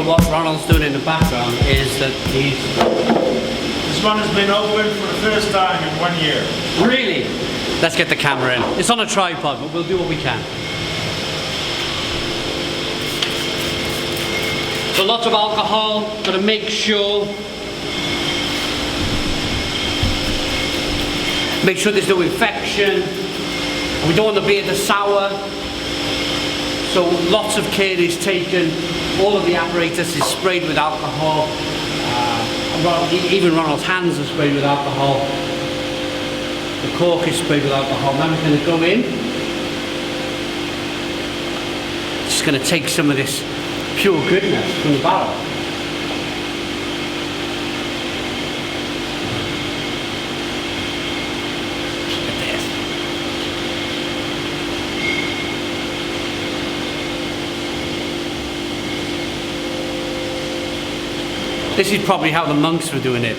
what Ronald's doing in the background is that he's... This one has been opened for the first time in 1 year. Really? Let's get the camera in. It's on a tripod, but we'll do what we can. So lots of alcohol, got to make sure there's no infection. We don't want the beer to sour. So lots of care is taken. All of the apparatus is sprayed with alcohol. Even Ronald's hands are sprayed with alcohol. The cork is sprayed with alcohol. Now we're going to go in. Just going to take some of this pure goodness from the barrel. This is probably how the monks were doing it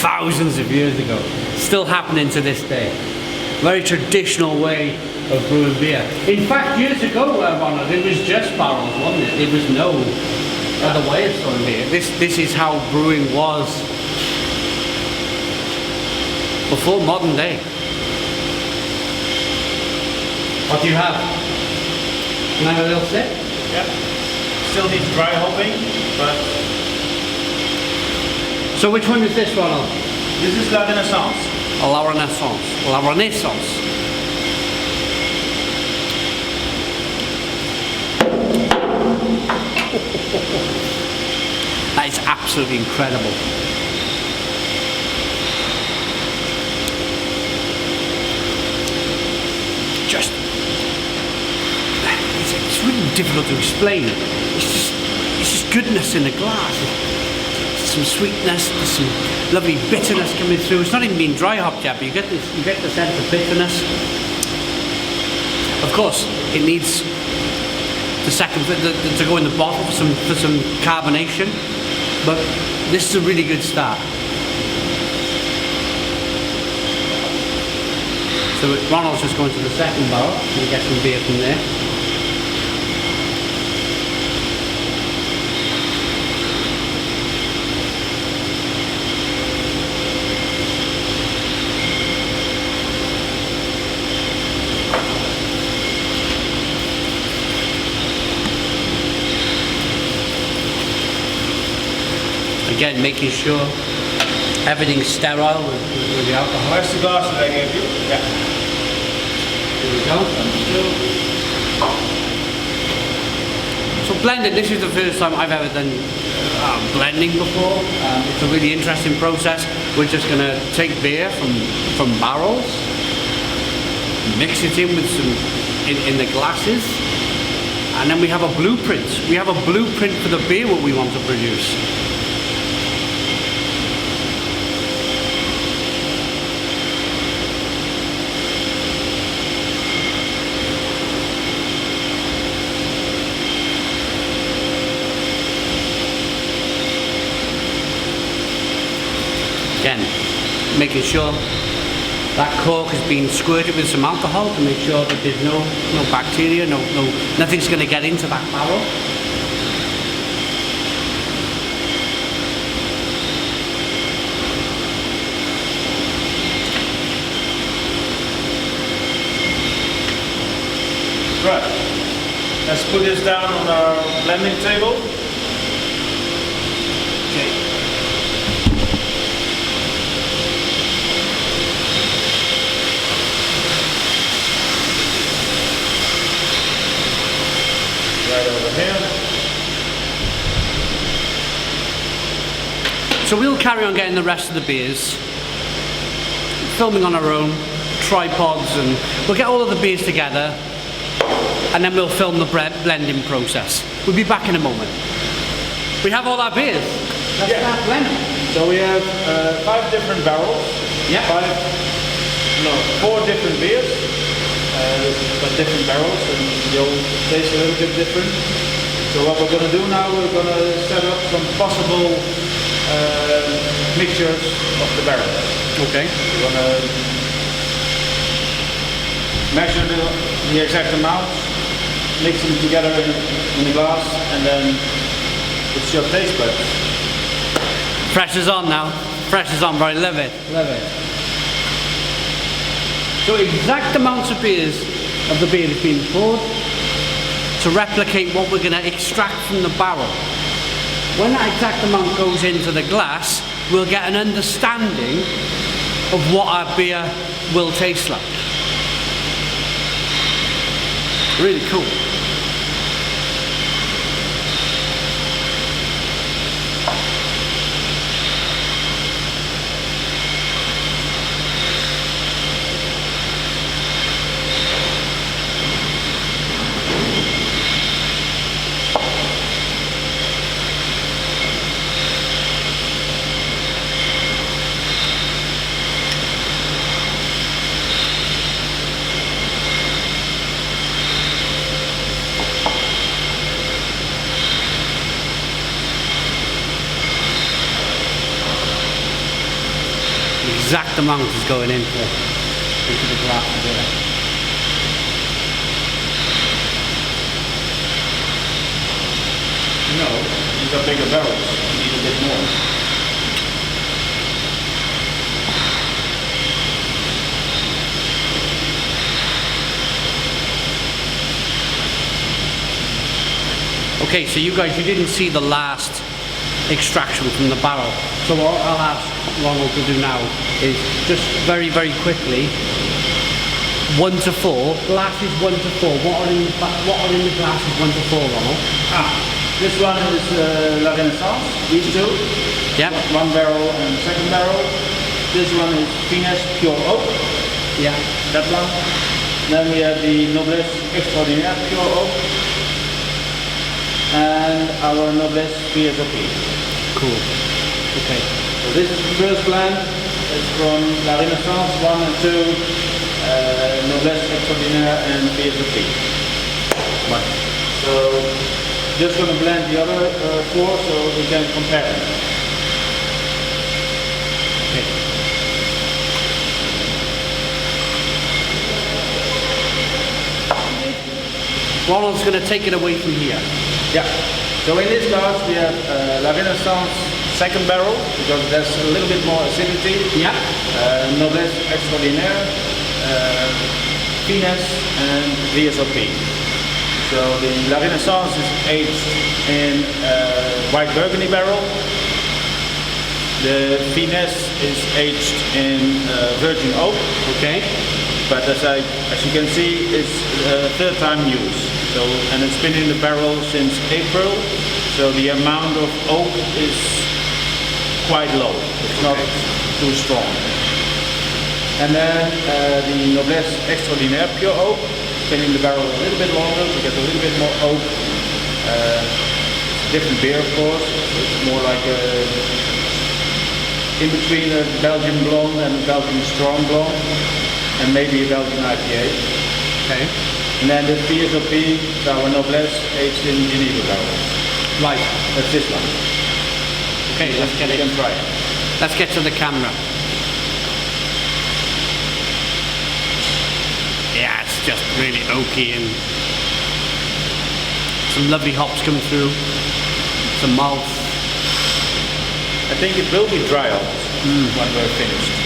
thousands of years ago. Still happening to this day. Very traditional way of brewing beer. In fact, years ago, Ronald, it was just barrels, wasn't it? There was no other way of storing beer. This is how brewing was before modern day. What do you have? Can I have a little sip? Yeah. Still needs dry hopping, but... So which one is this, Ronald? This is La Renaissance. La Renaissance. La Renaissance. That is absolutely incredible. It's really difficult to explain. It's just goodness in the glass. Some sweetness, there's some lovely bitterness coming through. It's not even been dry hopped yet, but you get the sense of bitterness. Of course, it needs to go in the bottle for some carbonation, but this is a really good start. So Ronald's just going to the second barrel and get some beer from there. Again, making sure everything's sterile with the alcohol. Where's the glass that I gave you? Yeah. Here we go. So blending, this is the first time I've ever done blending before. It's a really interesting process. We're just going to take beer from barrels, mix it in with some in the glasses, and then we have a blueprint. We have a blueprint for the beer what we want to produce. Again, making sure that cork has been squirted with some alcohol to make sure that there's no bacteria, nothing's going to get into that barrel. Right. Let's put this down on our blending table. Right over here. So we'll carry on getting the rest of the beers, filming on our own, tripods, and we'll get all of the beers together, and then we'll film the blending process. We'll be back in a moment. We have all our beers. Let's start blending. So we have 5 different barrels. Yeah. 4 different beers. But different barrels, and they'll taste a little bit different. So what we're going to do now, we're going to set up some possible mixtures of the barrels. Okay. We're going to measure the exact amount, mix them together in the glass, and then It's your taste buds. Pressure's on now. Pressure's on, bro. I love it. Love it. So exact amounts of beers of the beer that's been poured to replicate what we're going to extract from the barrel. When that exact amount goes into the glass, we'll get an understanding of what our beer will taste like. Really cool. Exact amount is going into the glass of beer. No, these are bigger barrels. You need a bit more. Okay, so you guys, you didn't see the last extraction from the barrel. So what I'll ask Ronald to do now is just very, very quickly, 1 to 4, glasses 1 to 4. What are in the glasses 1 to 4, Ronald? This one is La Renaissance, these two. Yeah. One barrel and second barrel. This one is Finesse Pure Oak. Yeah. That one. Then we have the Noblesse Extraordinaire Pure Oak. And our Noblesse VSOP. Cool. Okay. So this is the first blend. It's from La Renaissance 1 and 2, Noblesse Extraordinaire and VSOP. Right. So just going to blend the other 4 so we can compare them. Okay. Ronald's going to take it away from here. Yeah. So in this glass we have La Renaissance second barrel because there's a little bit more acidity. Yeah. Noblesse Extraordinaire, Finesse and VSOP. So the La Renaissance is aged in white burgundy barrel. The Finesse is aged in virgin oak. Okay. But as you can see, it's third time use. So, and it's been in the barrel since April. So the amount of oak is quite low. It's not too strong. And then the Noblesse Extraordinaire Pure Oak, been in the barrel a little bit longer to get a little bit more oak. Different beer, of course. So it's more like in between a Belgian blonde and a Belgian strong blonde, and maybe a Belgian IPA. Okay. And then the VSOP is our Noblesse aged in Geneva barrels. Right. That's this one. Okay, let's get You it. can try it. Let's get to the camera. Yeah, it's just really oaky and some lovely hops coming through. Some malt. I think it will be dry out when we're finished.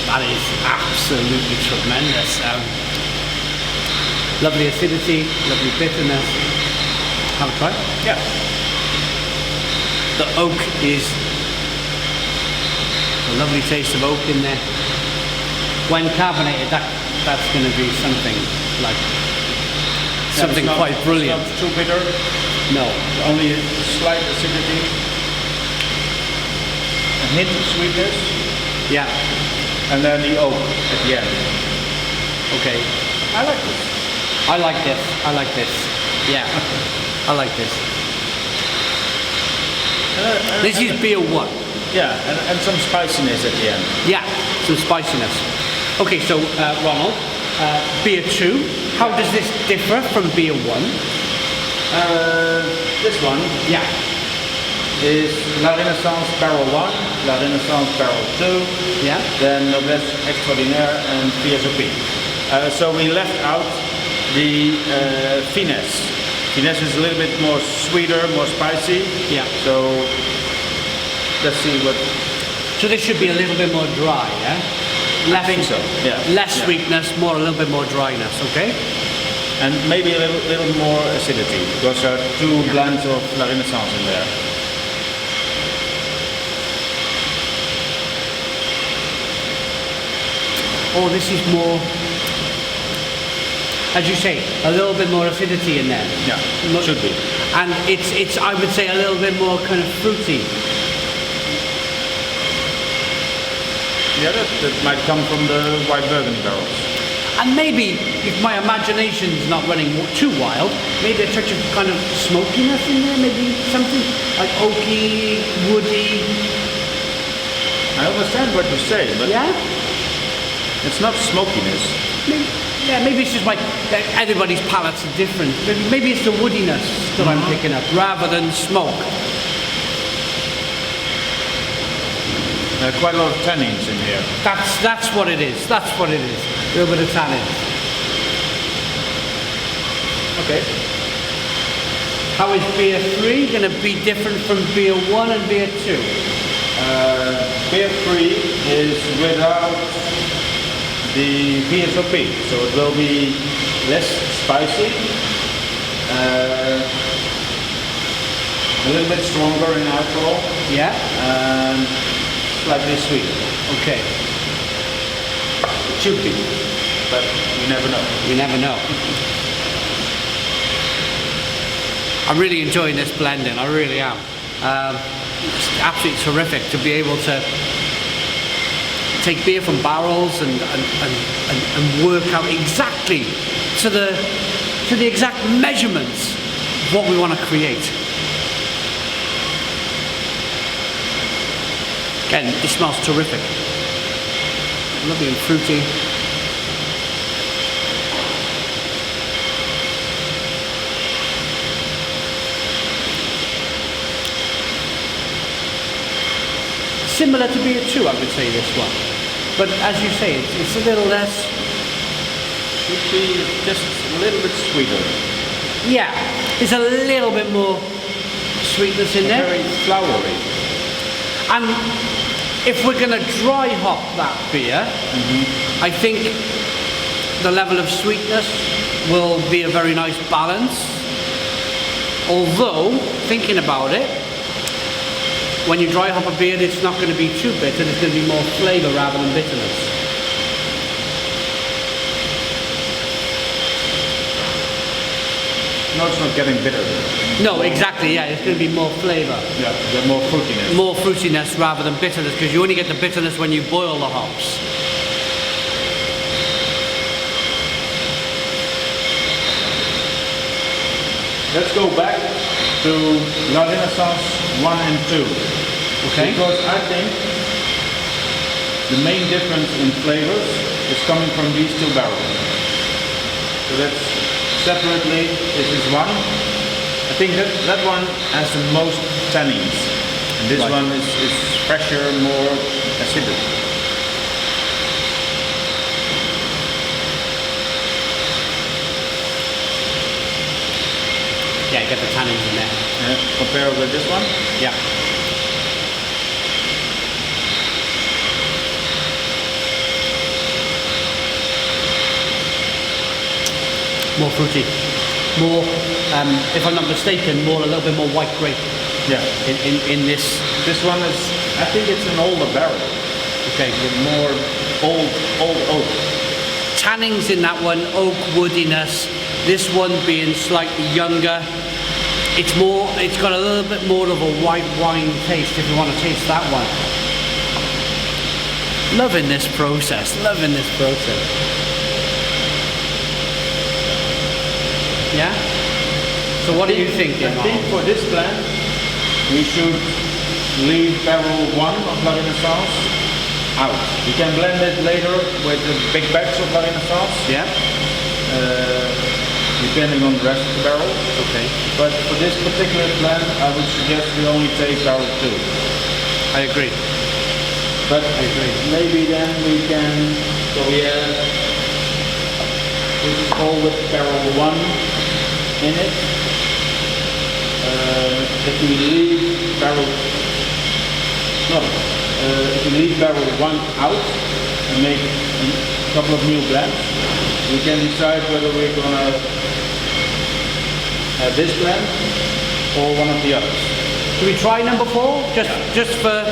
That is absolutely tremendous. Lovely acidity, lovely bitterness. Have a try? Yeah. The oak is a lovely taste of oak in there. When carbonated, that's going to be something like something It's not- quite brilliant. It's not too bitter. No. Only a slight acidity. A hint of sweetness. Yeah. And then the oak at the end. Okay. I like this. I like this. I like this. Yeah. I like this. This is beer 1. Yeah, and some spiciness at the end. Yeah, some spiciness. Okay, so Ronald, beer 2. How does this differ from beer 1? This one Yeah. is La Renaissance Barrel 1, La Renaissance Barrel 2, Yeah. then Noblesse Extraordinaire and VSOP. So we left out the finesse. Finesse is a little bit more sweeter, more spicy. Yeah. So let's see what. So this should be a little bit more dry, yeah? I think so. Yeah. Less Yeah. sweetness, a little bit more dryness. Okay. And maybe a little more acidity because there are two blends of La Renaissance in there. Oh, this is more, as you say, a little bit more acidity in there. Yeah, should be. And it's I would say a little bit more kind of fruity. Yeah, that might come from the white Burgundy barrels. And maybe, if my imagination's not running too wild, maybe a touch of kind of smokiness in there, maybe something like oaky, woody. I understand what you say, but Yeah? it's not smokiness. Maybe, yeah, maybe it's just like that everybody's palates are different. Maybe it's the woodiness that I'm picking up rather than smoke. There are quite a lot of tannins in here. That's what it is. That's what it is. A little bit of tannin. Okay. How is beer 3 going to be different from beer 1 and beer 2? Beer 3 is without the VSOP, so it will be less spicy, a little bit stronger in alcohol, Yeah? and slightly sweeter. Okay. It should be, but you never know. You never know. I'm really enjoying this blending, I really am. It's absolutely terrific to be able to take beer from barrels and work out exactly to the exact measurements of what we want to create. Again, it smells terrific. Lovely and fruity. Similar to beer 2, I would say, this one. But as you say, it's a little less. Should be just a little bit sweeter. Yeah, there's a little bit more sweetness in there. Very flowery. And if we're going to dry hop that beer, I think the level of sweetness will be a very nice balance. Although, thinking about it, when you dry hop a beer, it's not going to be too bitter, there's going to be more flavour rather than bitterness. No, it's not getting bitter. No, exactly, yeah, it's going to be more flavour. Yeah, the more fruitiness. More fruitiness rather than bitterness, because you only get the bitterness when you boil the hops. Let's go back to La Renaissance 1 and 2. Okay. Because I think the main difference in flavors is coming from these two barrels. So that's separately, this is one. I think that one has the most tannins. And this Right. one is fresher, more acidic. Yeah, you get the tannins in there. Compare with this one. Yeah. More fruity. More, if I'm not mistaken, a little bit more white grape Yeah. in this. This one is, I think it's an older barrel. Okay. With more old oak. Tannins in that one, oak woodiness. This one being slightly younger. It's got a little bit more of a white wine taste if you want to taste that one. Loving this process, loving this process. Yeah? So what are you thinking? I think for this blend, we should leave barrel 1 of La Renaissance out. We can blend it later with the big batch of La Renaissance, Yeah? depending on the rest of the barrel. Okay. But for this particular blend, I would suggest we only take barrel 2. I agree. But I agree. maybe then we can, so we have This is all with barrel 1 in it. If we leave barrel, if we leave barrel 1 out and make a couple of new blends, we can decide whether we're gonna have this blend or one of the others. Should we try number 4? Just for...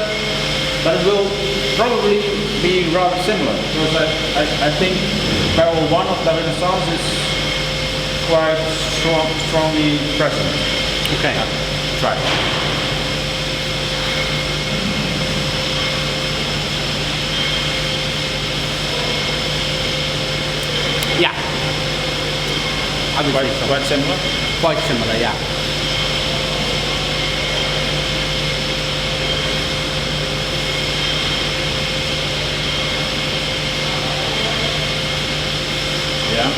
But it will probably be rather similar, because I think barrel 1 of La Renaissance is quite strongly present. Okay. Try. Yeah. I would say so. Quite similar? Quite similar, yeah. Yeah.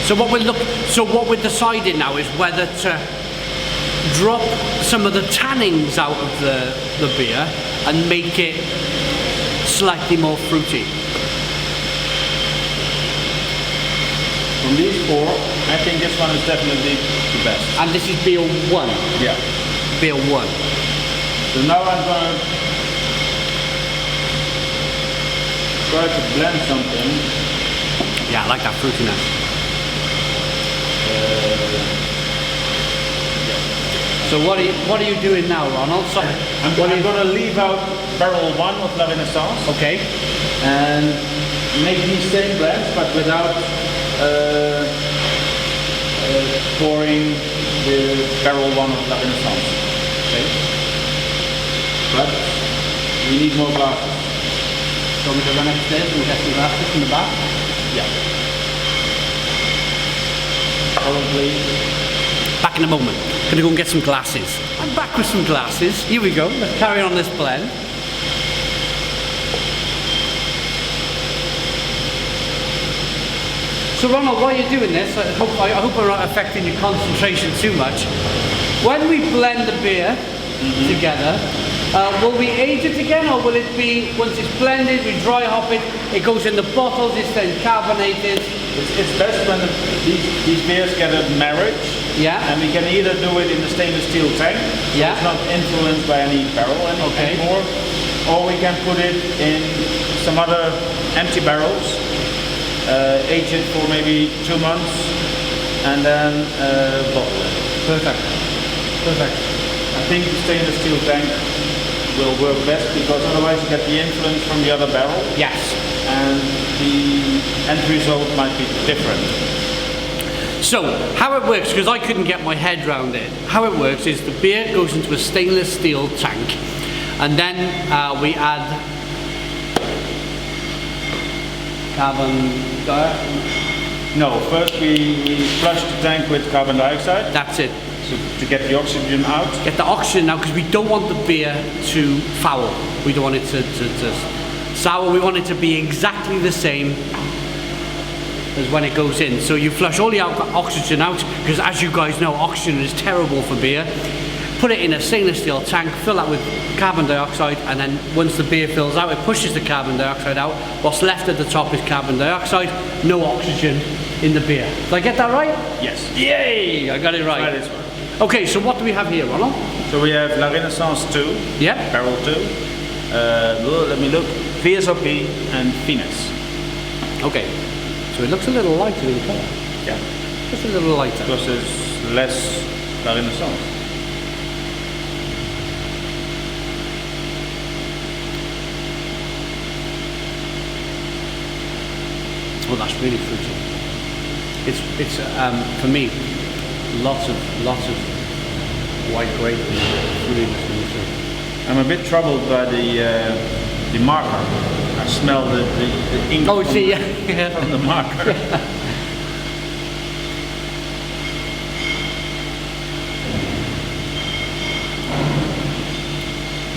So what we're deciding now is whether to drop some of the tannins out of the beer and make it slightly more fruity. From these 4, I think this one is definitely the best. And this is beer 1. Yeah. Beer 1. So now I'm going to try to blend something. Yeah, I like that fruitiness. So what are you doing now, Ronald? So, I'm going to leave out barrel 1 of La Renaissance. Okay. And make these same blends, but without pouring the barrel 1 of La Renaissance. Okay. But we need more glasses. So we go upstairs and get some glasses from the back? Yeah. Probably. Back in a moment. Gonna go and get some glasses. I'm back with some glasses. Here we go. Let's carry on this blend. So Ronald, while you're doing this, I hope I'm not affecting your concentration too much. When we blend the beer together, will we age it again, or will it be, once it's blended, we dry hop it, it goes in the bottles, it's then carbonated? It's best when these beers get a marriage. Yeah. And we can either do it in the stainless steel tank, so yeah. It's not influenced by any barrel anymore, or we can put it in some other empty barrels, age it for maybe 2 months, and then bottle it. Perfect. Perfect. I think the stainless steel tank will work best, because otherwise you get the influence from the other barrel. Yes. And the end result might be different. So, how it works, because I couldn't get my head around it, how it works is the beer goes into a stainless steel tank, and then we add carbon dioxide. No, first we flush the tank with carbon dioxide. That's it. So to get the oxygen out. Get the oxygen out, because we don't want the beer to foul. We don't want it to sour. We want it to be exactly the same as when it goes in. So you flush all the oxygen out, because as you guys know, oxygen is terrible for beer. Put it in a stainless steel tank, fill that with carbon dioxide, and then once the beer fills out, it pushes the carbon dioxide out. What's left at the top is carbon dioxide, no oxygen in the beer. Did I get that right? Yes. Yay! I got it right. Try this one. Okay, so what do we have here, Ronald? So we have La Renaissance 2, yeah, barrel 2. Let me look. VSOP and Finesse. Okay, so it looks a little lighter in colour. Yeah. Just a little lighter. Because there's less La Renaissance. Oh, that's really fruity. It's for me, lots of white grape fruitiness. I'm a bit troubled by the marker. I smell the ink from the marker.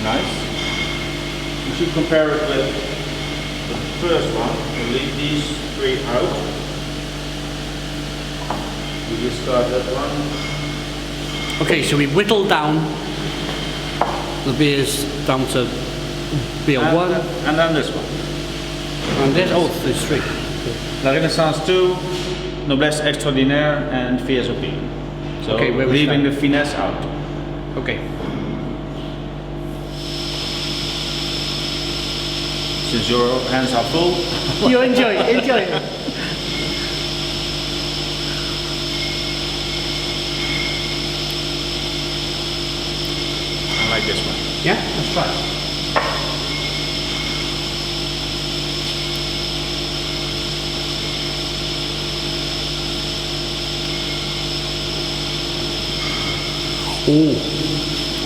Nice. You should compare it with the first one. We'll leave these 3 out. We discard that one. Okay, so we whittle down the beers down to beer 1. And then this one. And this, oh, there's 3. La Renaissance 2, Noblesse Extraordinaire, and VSOP. So Okay, where we leaving stand? the finesse out. Okay. Since your hands are full, You enjoy it, enjoy it. I like this one. Yeah, let's try it.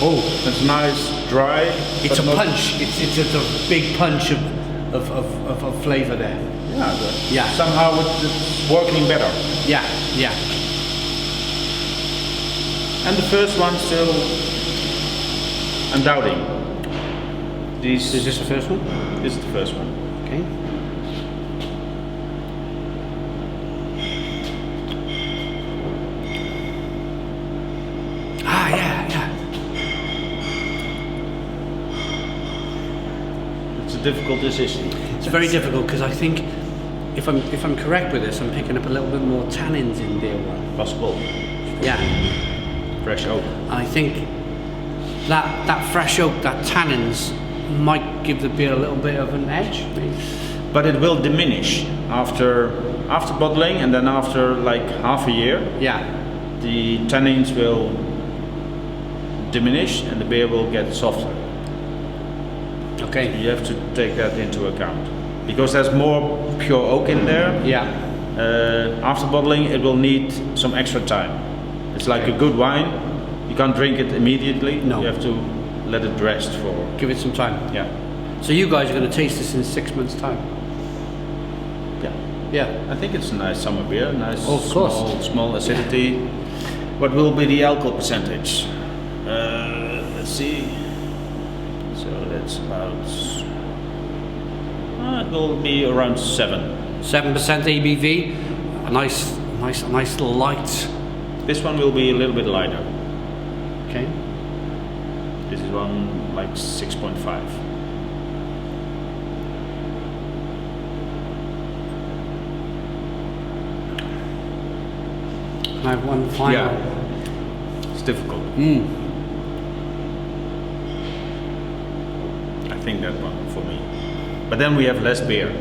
Oh, It's nice, dry. it's but a not- punch. It's a big punch of flavour there. Yeah, but Yeah. somehow it's working better. Yeah, yeah. And the first one still, I'm doubting. Is this the first one? This is the first one. Okay. Ah, yeah, yeah. It's a difficult decision. It's very difficult because I think if I'm correct with this, I'm picking up a little bit more tannins in beer one. Possible. Yeah. Fresh oak. And I think that fresh oak, that tannins, might give the beer a little bit of an edge. Maybe. But it will diminish after bottling, and then after like half a year, Yeah. the tannins will diminish and the beer will get softer. Okay. You have to take that into account because there's more pure oak in there. Yeah. After bottling, it will need some extra time. It's like a good wine. You can't drink it immediately. No. You have to let it rest for. Give it some time. Yeah. So you guys are going to taste this in 6 months' time. Yeah. Yeah. I think it's a nice summer beer. Nice, Oh, of course. small acidity. What will be the alcohol percentage? Let's see. So that's about. It will be around 7. 7% ABV. A nice light. This one will be a little bit lighter. Okay. This is one like 6.5. And I have one final. Yeah. It's difficult. I think that one for me. But then we have less beer.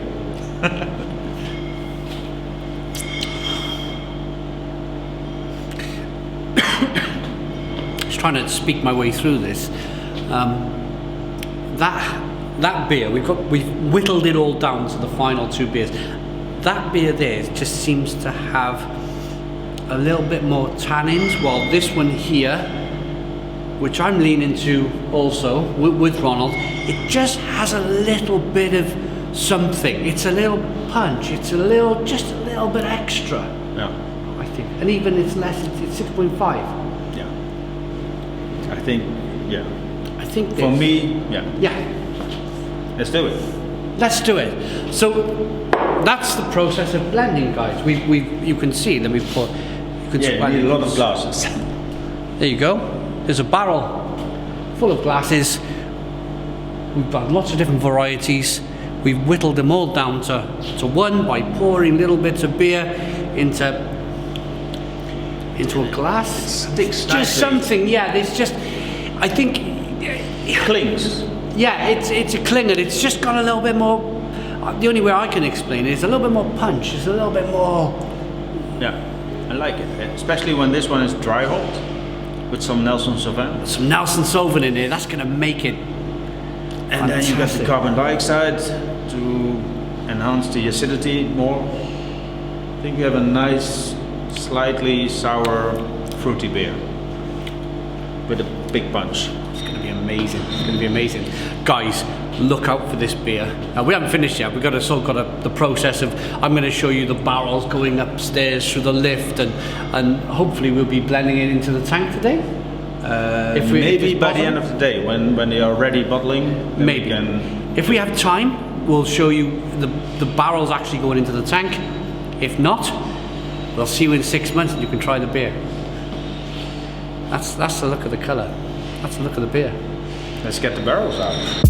Just trying to speak my way through this. That beer, we've whittled it all down to the final 2 beers. That beer there just seems to have a little bit more tannins, while this one here, which I'm leaning to also with Ronald, it just has a little bit of something. It's a little punch. It's just a little bit extra. Yeah. I think, and even it's less. It's 6.5. Yeah. I think. Yeah. I think For this- me. Yeah. Yeah. Let's do it. Let's do it. So that's the process of blending, guys. You can see that we've put. You can Yeah. You need a lot of glasses. There you go. There's a barrel full of glasses. We've got lots of different varieties. We've whittled them all down to one by pouring little bits of beer into a glass. Sticks Just nicely. something, yeah. There's just, I think, Clings. yeah, it's a clinger. It's just got a little bit more. The only way I can explain it is a little bit more punch. It's a little bit more. Yeah. I like it, especially when this one is dry hopped with some Nelson Sauvin. Some Nelson Sauvin in there. That's going to make it. And then you got the Fantastic. carbon dioxide to enhance the acidity more. I think you have a nice, slightly sour, fruity beer with a big punch. It's going to be amazing. It's going to be amazing. Guys, look out for this beer. We haven't finished yet. We've got the process of, I'm going to show you the barrels going upstairs through the lift, and hopefully we'll be blending it into the tank today. If Maybe it's by the possible. end of the day, when they are ready bottling, then Maybe. we can. If we have time, we'll show you the barrels actually going into the tank. If not, we'll see you in 6 months and you can try the beer. That's the look of the colour. That's the look of the beer. Let's get the barrels out.